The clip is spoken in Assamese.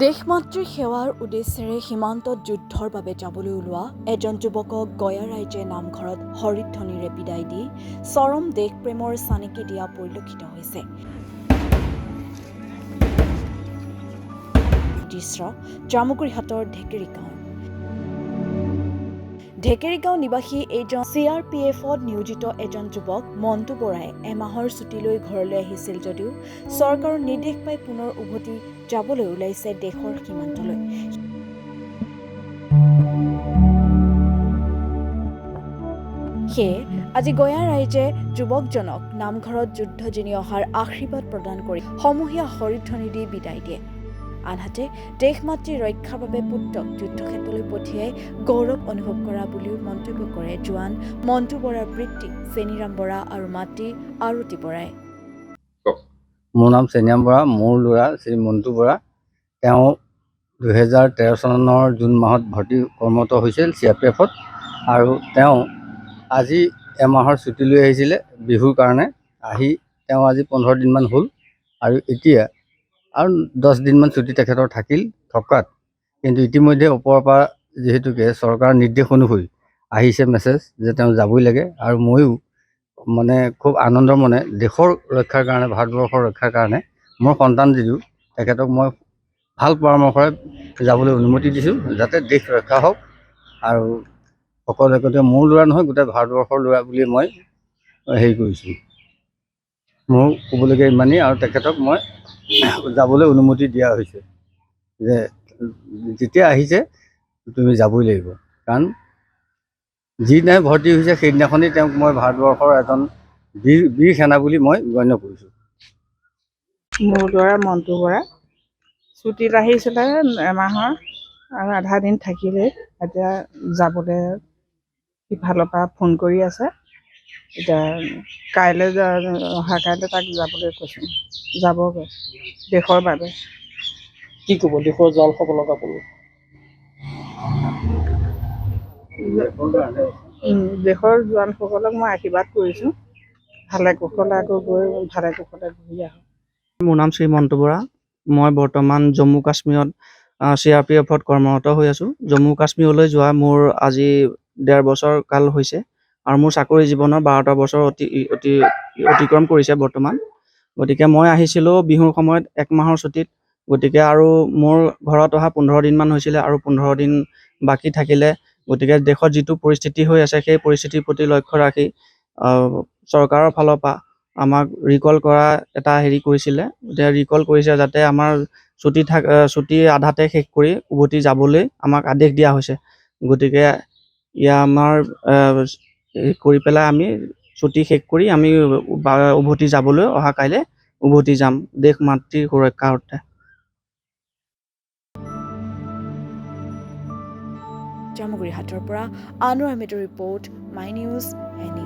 দেশমাতৃৰ সেৱাৰ উদ্দেশ্যেৰে সীমান্তত যুদ্ধৰ বাবে যাবলৈ ওলোৱা এজন যুৱকক গয়া ৰাইজে নামঘৰত হৰিধ্বনিৰে বিদায় দি চৰম দেশপ্ৰেমৰ চানেকি দিয়া পৰিলক্ষিত হৈছে। দৃশ্য জামুগুৰিহাটৰ ঢেকেৰীগাঁও নিবাসী এইজন CRPFত নিয়োজিত এজন যুৱক মণ্টু বৰাই এমাহৰ ছুটীলৈ ঘৰলৈ আহিছিল যদিও চৰকাৰৰ নিৰ্দেশ পাই পুনৰ উভতি যাবলৈ ওলাইছে দেশৰ সীমান্তলৈ। সেয়ে আজি গয়া ৰাইজে যুৱকজনক নামঘৰত যুদ্ধ জিনি অহাৰ আশীৰ্বাদ প্ৰদান কৰি সমূহীয়া হৰিধ্বনি দি বিদায় দিয়ে। আনহাতে দেশ মাতৃ ৰক্ষাৰ বাবে পুত্ৰক যুদ্ধক্ষেত্ৰলৈ পঠিয়াই গৌৰৱ অনুভৱ কৰা বুলিও মন্তব্য কৰে জোৱান মণ্টু বৰাৰ পিতৃ চেনিৰাম বৰা আৰু মাতৃ আৰতি বৰাই। মোৰ নাম চেনিৰাম বৰা, মোৰ ল'ৰা শ্ৰী মণ্টু বৰা। তেওঁ 2013 চনৰ জুন মাহত ভৰ্তি কৰ্মৰত হৈছিল CRPFত আৰু তেওঁ আজি এমাহৰ ছুটী লৈ আহিছিলে বিহুৰ কাৰণে। আহি তেওঁ আজি 15 দিনমান হ'ল আৰু এতিয়া আৰু 10 দিনমান ছুটী তেখেতৰ থকাত কিন্তু ইতিমধ্যে ওপৰৰ পৰা যিহেতুকে চৰকাৰৰ নিৰ্দেশ অনুসৰি আহিছে মেছেজ যে তেওঁ যাবই লাগে আৰু ময়ো মানে খুব আনন্দৰ মনে দেশৰ ৰক্ষাৰ কাৰণে, ভাৰতবৰ্ষৰ ৰক্ষাৰ কাৰণে মোৰ সন্তান যদিও তেখেতক মই ভাল পৰামৰ্শৰে যাবলৈ অনুমতি দিছোঁ যাতে দেশ ৰক্ষা হওক আৰু সকলোৱে গতিকে মোৰ ল'ৰা নহয় গোটেই ভাৰতবৰ্ষৰ ল'ৰা বুলি মই হেৰি কৰিছোঁ। মোৰ ক'বলগীয়া ইমানেই আৰু তেখেতক মই যাবলৈ অনুমতি দিয়া হৈছে যে যেতিয়া আহিছে তুমি যাবই লাগিব, কাৰণ যিদিনাই ভৰ্তি হৈছে সেইদিনাখনেই তেওঁক মই ভাৰতবৰ্ষৰ এজন বীৰ সেনা বুলি মই গণ্য কৰিছোঁ। মোৰ ল'ৰা মণ্টু বৰা ছুটীত আহিছিলে এমাহৰ আৰু আধা দিন থাকিলে এতিয়া যাবলৈ সিফালৰ পৰা ফোন কৰি আছে। এতিয়া অহা কাইলৈ তাক যাবলৈ কৈছোঁ, যাবগৈ দেশৰ বাবে। কি ক'ব দেশৰ জোৱানসকলক আপুনি? দেশৰ জোৱানসকলক মই আশীৰ্বাদ কৰিছোঁ ভালে কুশলে আকৌ গৈ ভালে কুশলে ঘূৰি আহক। মোৰ নাম শ্ৰী মণ্টু বৰা। মই বৰ্তমান জম্মু কাশ্মীৰত CRPFত কৰ্মৰত হৈ আছোঁ। জম্মু কাশ্মীৰলৈ যোৱা মোৰ আজি 1.5 বছৰ কাল হৈছে আৰু মোৰ চাকৰি জীৱনৰ 12টা বছৰ অতিক্ৰম কৰিছে বৰ্তমান। গতিকে মই আহিছিলোঁ বিহুৰ সময়ত 1 মাহৰ ছুটীত। গতিকে আৰু মোৰ ঘৰত অহা 15 দিনমান হৈছিলে আৰু 15 দিন বাকী থাকিলে। গতিকে দেশত যিটো পৰিস্থিতি হৈ আছে সেই পৰিস্থিতিৰ প্ৰতি লক্ষ্য ৰাখি চৰকাৰৰ ফালৰ পৰা আমাক ৰিকল কৰা এটা হেৰি কৰিছিলে, ৰিকল কৰিছে যাতে আমাৰ ছুটী আধাতে শেষ কৰি উভতি যাবলৈ আমাক আদেশ দিয়া হৈছে। গতিকে আমাৰ কৰি পেলাই আমি ছুটী শেষ কৰি আমি উভতি যাবলৈ অহা কাইলৈ উভতি যাম দেশ মাতৃৰ সুৰক্ষাৰ অৰ্থে। জামুগুৰিহাটৰ পৰা আনোৱাৰ আহমেদৰ ৰিপৰ্ট, মাই নিউজ এনি।